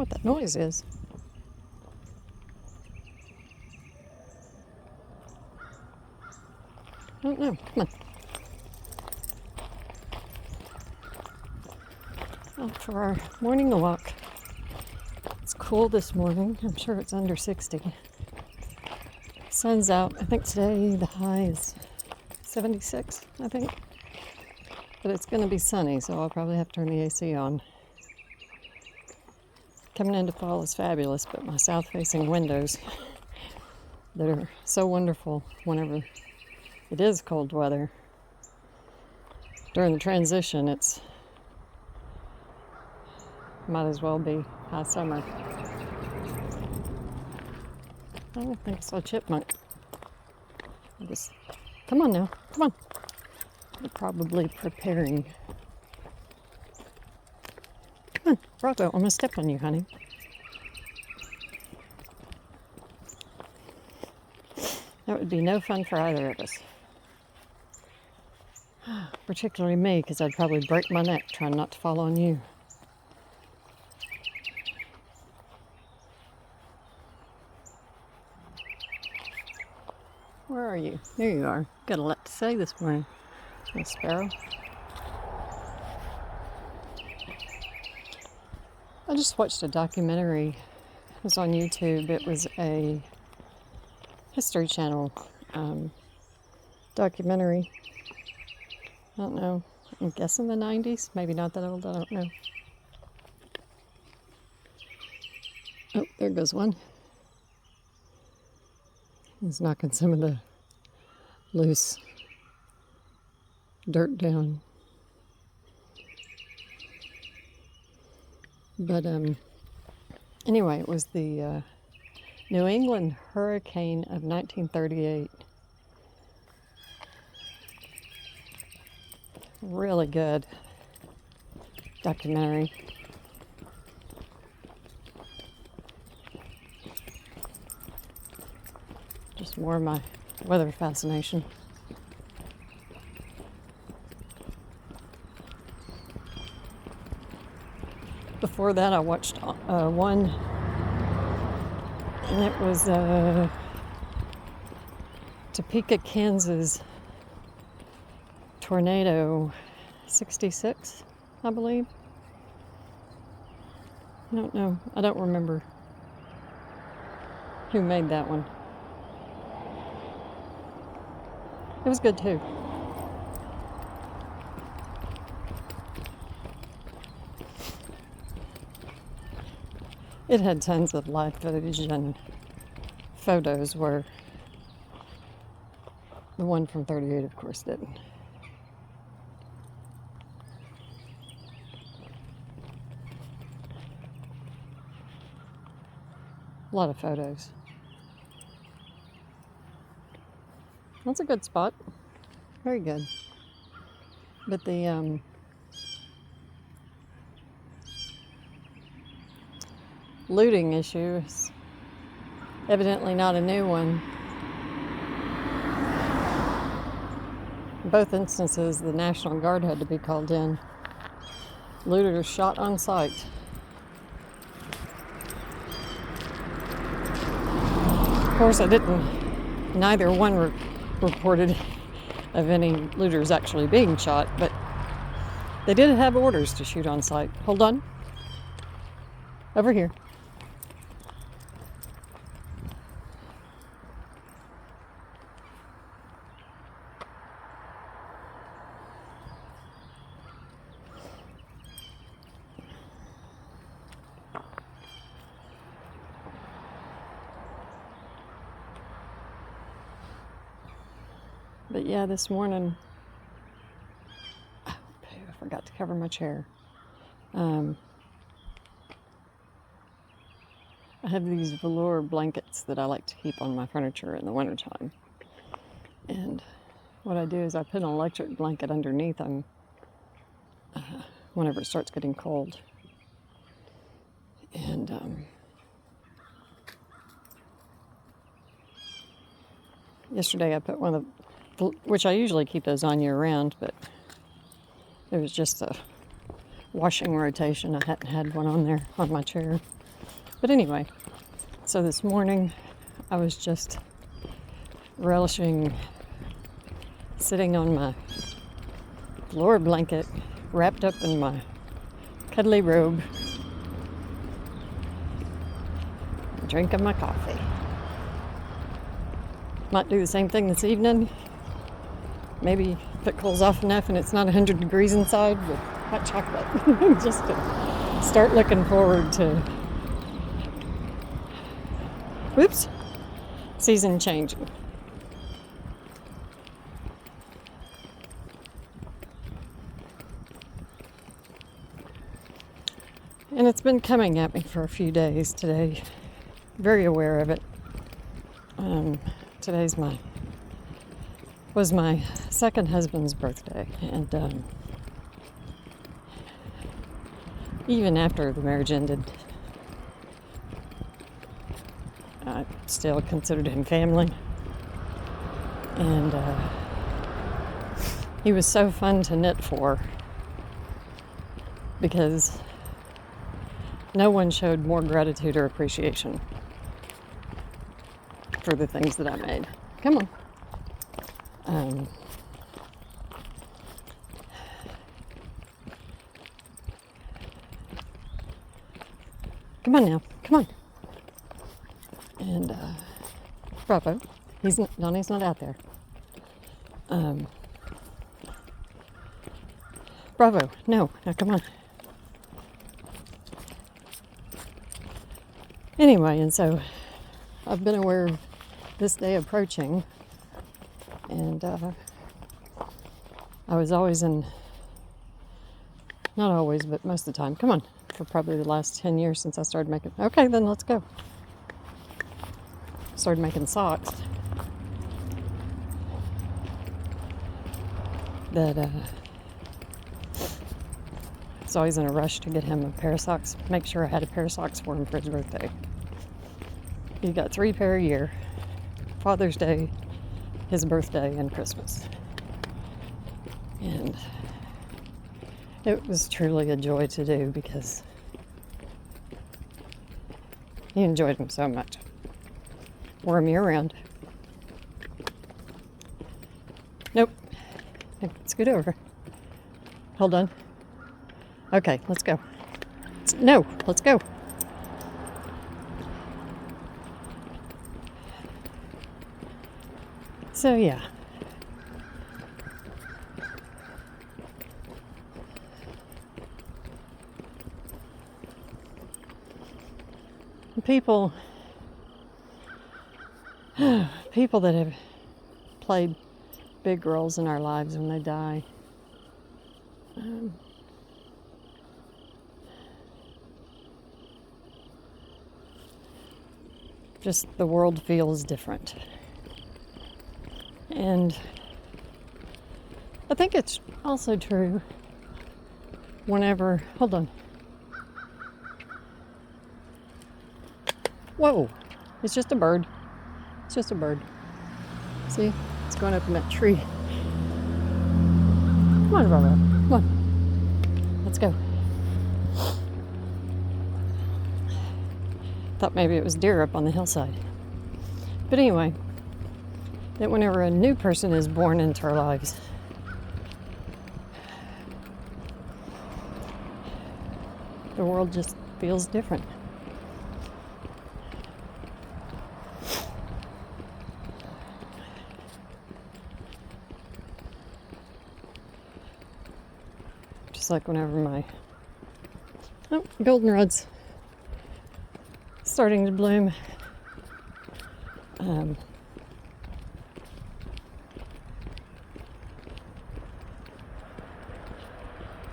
what that noise is. I don't know. Come on. Out for our morning walk. It's cool this morning. I'm sure it's under 60. Sun's out. I think today the high is 76, I think. But it's going to be sunny, so I'll probably have to turn the AC on. Coming into fall is fabulous, but my south-facing windows that are so wonderful whenever it is cold weather. During the transition, it's might as well be high summer. I don't think I saw a chipmunk. Come on now, come on. They're probably preparing. Come on, Rocco, I'm gonna step on you, honey. That would be no fun for either of us. Particularly me, because I'd probably break my neck trying not to fall on you. Where are you? There you are. Got a lot to say this morning, little sparrow. I just watched a documentary. It was on YouTube. It was a History Channel documentary. I don't know. I'm guessing the 90s. Maybe not that old. I don't know. Oh, there goes one. He's knocking some of the loose dirt down. But anyway, it was the New England hurricane of 1938. Really good documentary. Just more of my weather fascination. Before that, I watched one, and it was Topeka, Kansas tornado 66, I believe. I don't know. I don't remember who made that one. It was good too. It had tons of live footage and photos where the one from 38, of course, didn't. A lot of photos. That's a good spot. Very good. But the looting issue is evidently not a new one. In both instances, the National Guard had to be called in. Looters shot on sight. Of course, neither one reported of any looters actually being shot, but they did have orders to shoot on sight. Hold on. Over here. But yeah, this morning, I forgot to cover my chair. I have these velour blankets that I like to keep on my furniture in the wintertime. And what I do is I put an electric blanket underneath them whenever it starts getting cold. And yesterday I put one of the, which I usually keep those on year round, but it was just a washing rotation. I hadn't had one on there on my chair But anyway, so this morning I was just relishing sitting on my floor blanket, wrapped up in my cuddly robe, drinking my coffee. Might do the same thing this evening. Maybe if it cools off enough and it's not 100 degrees inside, with hot chocolate. Just to start looking forward to, whoops, season changing. And it's been coming at me for a few days today. Very aware of it. Today's was my second husband's birthday, and even after the marriage ended, I still considered him family. And he was so fun to knit for, because no one showed more gratitude or appreciation for the things that I made. Come on. Come on now. Come on. And Bravo. Donnie's not out there. Bravo. No. Now come on. Anyway, and so I've been aware of this day approaching, and I was always not always, but most of the time, come on, for probably the last 10 years since I started making, okay, then let's go. Started making socks that was always in a rush to get him a pair of socks, make sure I had a pair of socks for him for his birthday. He got 3 pair a year: Father's Day, his birthday, and Christmas. And it was truly a joy to do, because he enjoyed them so much. Wore them year-round. Nope. Scoot over. Hold on. Okay, let's go. No, let's go. So yeah. People that have played big roles in our lives, when they die, just the world feels different. And I think it's also true whenever, hold on. Whoa, it's just a bird. It's just a bird. See, it's going up in that tree. Come on, Roro, come on. Let's go. Thought maybe it was deer up on the hillside. But anyway, that whenever a new person is born into our lives, the world just feels different. Just like whenever my goldenrod's starting to bloom.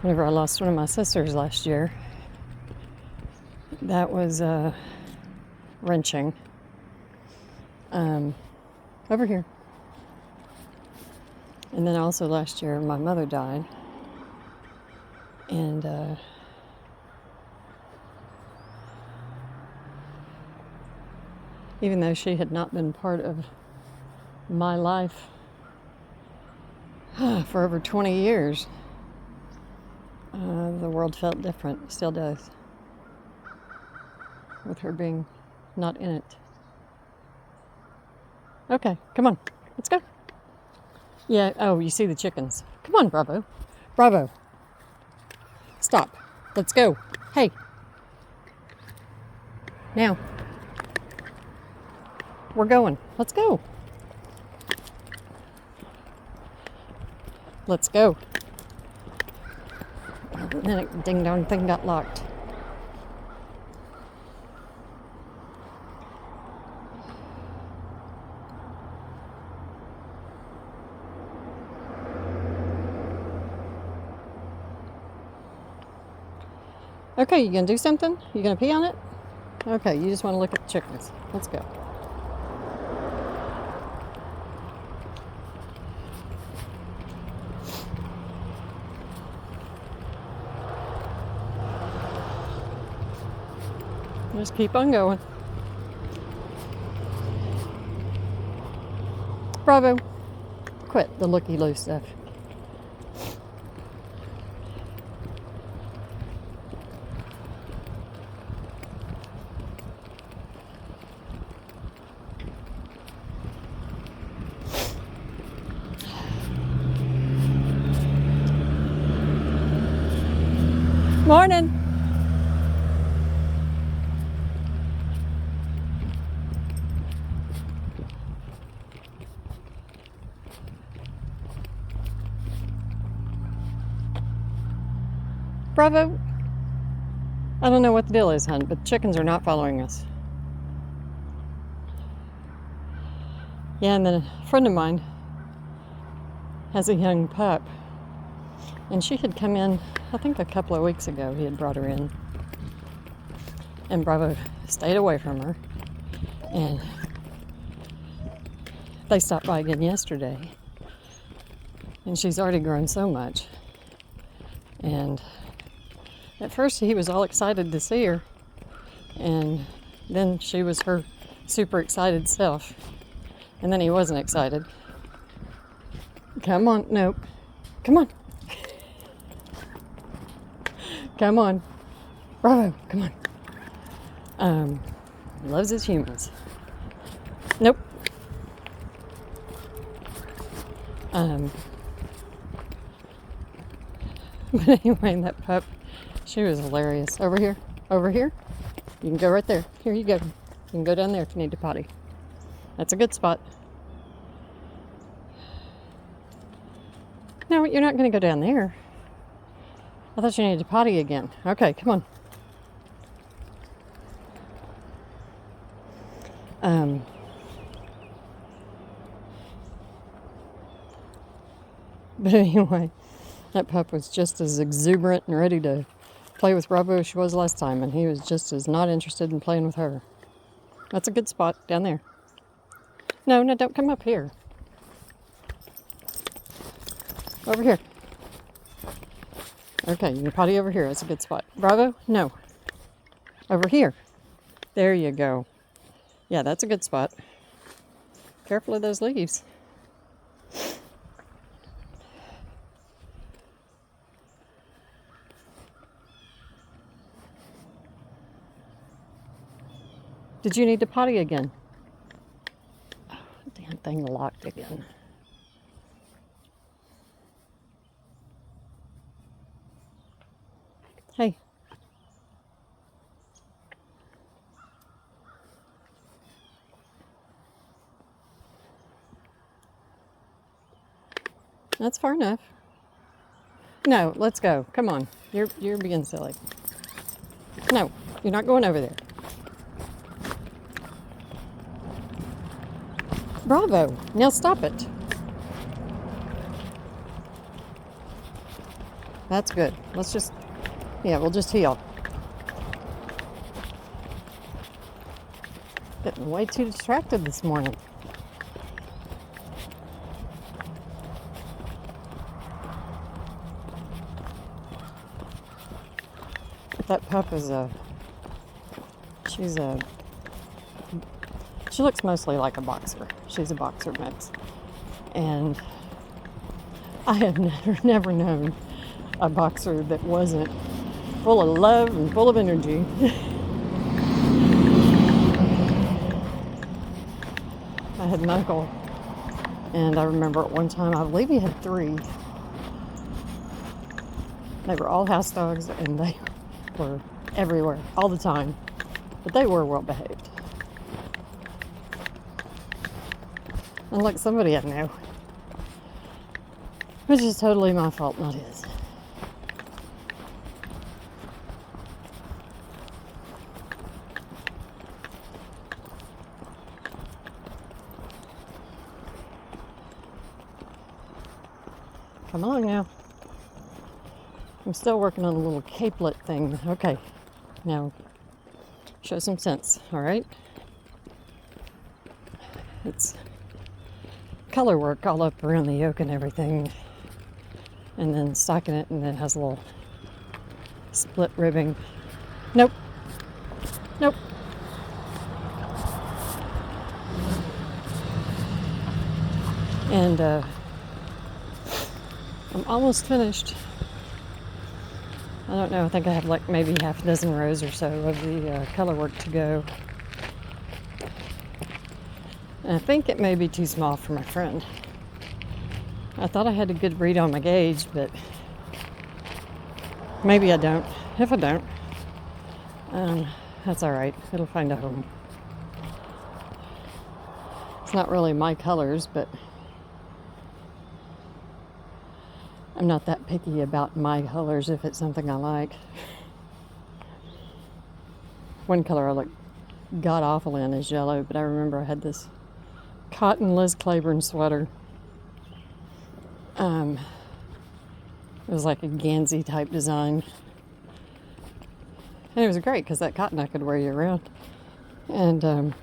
Whenever I lost one of my sisters last year, that was wrenching. Over here. And then also last year, my mother died. And even though she had not been part of my life for over 20 years, the world felt different. It still does. with her being not in it. Okay, come on. Let's go. Yeah, oh, you see the chickens. Come on, Bravo. Bravo. Stop. Let's go. Hey. Now. We're going. Let's go. Let's go. And then a ding dong thing got locked. Okay, you gonna do something? You gonna pee on it? Okay, you just want to look at the chickens. Let's go. Just keep on going. Bravo. Quit the looky-loo stuff. Morning. Bravo. I don't know what the deal is, hon, but the chickens are not following us. Yeah, and then a friend of mine has a young pup. And she had come in, I think a couple of weeks ago, he had brought her in. And Bravo stayed away from her. And they stopped by again yesterday. And she's already grown so much. And at first he was all excited to see her. And then she was her super excited self. And then he wasn't excited. Come on, nope. Come on. Come on. Bravo, come on. Loves his humans. Nope. But anyway, that pup, she was hilarious. Over here. Over here. You can go right there. Here you go. You can go down there if you need to potty. That's a good spot. No, you're not going to go down there. I thought you needed to potty again. Okay, come on. But anyway, that pup was just as exuberant and ready to play with Bravo as she was last time, and he was just as not interested in playing with her. That's a good spot down there. No, don't come up here. Over here. Okay, you can potty over here. That's a good spot. Bravo? No. Over here. There you go. Yeah, that's a good spot. Careful of those leaves. Did you need to potty again? Oh, damn thing locked again. Hey. That's far enough. No, let's go. Come on. You're being silly. No, you're not going over there. Bravo. Now stop it. That's good. Let's just, yeah, we'll just heel. Getting way too distracted this morning. That pup is she looks mostly like a boxer. She's a boxer mix. And I have never known a boxer that wasn't full of love and full of energy. had an uncle, and I remember at one time, I believe he had 3. They were all house dogs, and they were everywhere, all the time. But they were well behaved. Unlike somebody I know. Which is totally my fault, not his. Come along now. I'm still working on a little capelet thing. Okay, now show some sense, all right? It's color work all up around the yoke and everything, and then stocking it, and then it has a little split ribbing. Nope. Nope. And I'm almost finished. I don't know, I think I have like maybe half a dozen rows or so of the color work to go. And I think it may be too small for my friend. I thought I had a good read on my gauge, but maybe I don't. If I don't, that's all right. It'll find a home. It's not really my colors, but I'm not that picky about my colors if it's something I like. One color I look god awful in is yellow, but I remember I had this cotton Liz Claiborne sweater. It was like a Gansey type design. And it was great because that cotton I could wear year round. And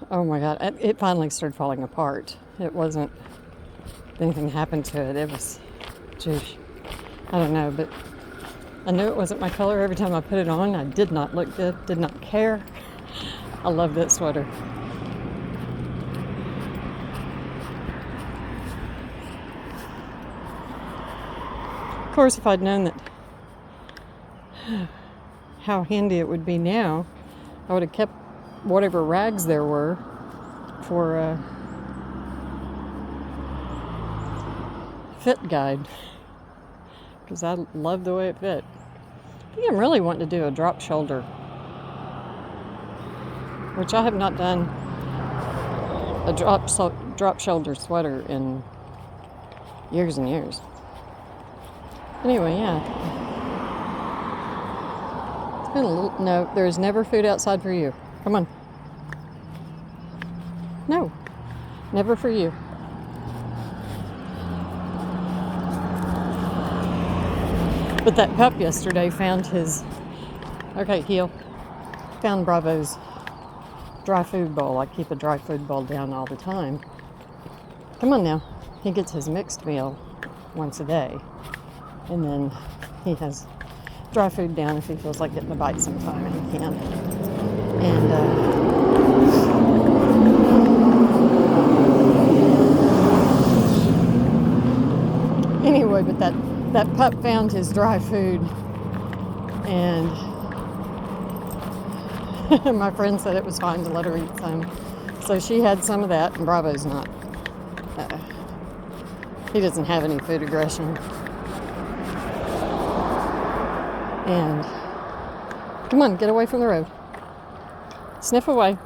oh my God, it finally started falling apart. It wasn't, anything happened to it. It was, geez, I don't know, but I knew it wasn't my color every time I put it on. I did not look good, did not care. I love that sweater. Of course, if I'd known that how handy it would be now, I would have kept whatever rags there were for fit guide, because I love the way it fit. I think I'm really wanting to do a drop shoulder, which I have not done a drop shoulder sweater in years and years. Anyway, yeah. It's been a little, no, there is never food outside for you. Come on. No, never for you. But that pup yesterday found his, okay, heel, found Bravo's dry food bowl. I keep a dry food bowl down all the time. Come on now. He gets his mixed meal once a day. And then he has dry food down if he feels like getting a bite sometime, he can. And anyway, but that pup found his dry food, and my friend said it was fine to let her eat some. So she had some of that, and Bravo's not. He doesn't have any food aggression. And come on, get away from the road. Sniff away.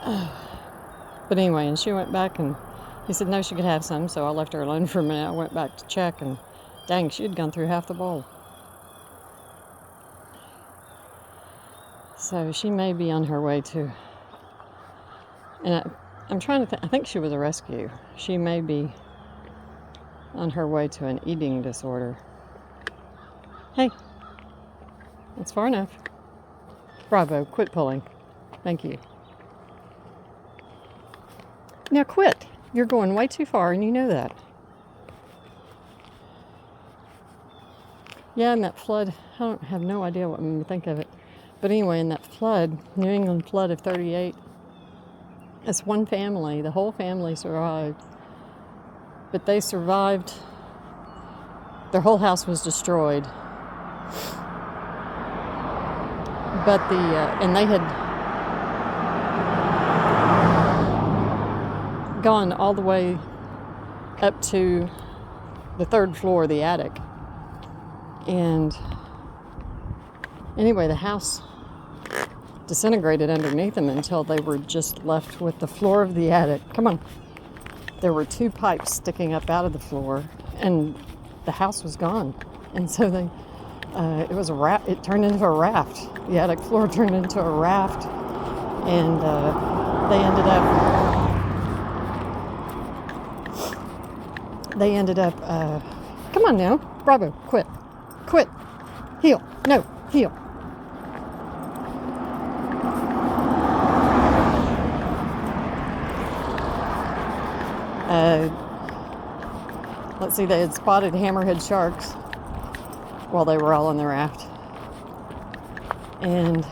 But anyway, and she went back, and he said no, she could have some, so I left her alone for a minute. I went back to check, and dang, she had gone through half the bowl. So she may be on her way to, and I'm trying to think, I think she was a rescue. She may be on her way to an eating disorder. Hey, that's far enough. Bravo, quit pulling. Thank you. Now quit. You're going way too far, and you know that. Yeah, and that flood, I don't have no idea what I'm going to think of it. But anyway, in that flood, New England flood of 38, it's one family. The whole family survived. But they survived. Their whole house was destroyed. But and they had gone all the way up to the third floor, the attic. And anyway, the house disintegrated underneath them until they were just left with the floor of the attic. Come on. There were 2 pipes sticking up out of the floor, and the house was gone. And so it was a raft. It turned into a raft. The attic floor turned into a raft, and they ended up. Come on now, Bravo, quit, heel, no, heel. Let's see, they had spotted hammerhead sharks while they were all on the raft. And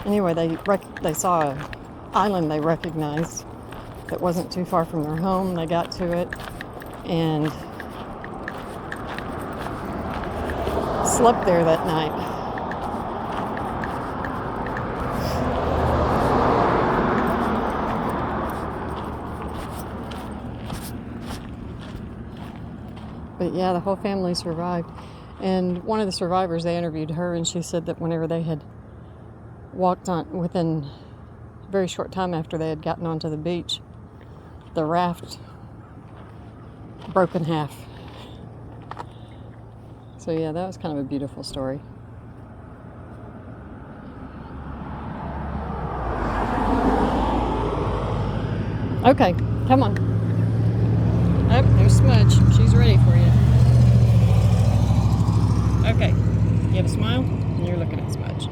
anyway, they saw an island they recognized that wasn't too far from their home. They got to it and slept there that night. But yeah, the whole family survived. And one of the survivors, they interviewed her, and she said that whenever they had walked on, within a very short time after they had gotten onto the beach, the raft broke in half. So yeah, that was kind of a beautiful story. Okay, come on. Oh, there's Smudge. She's ready for you. Okay, you have a smile, and you're looking at Smudge.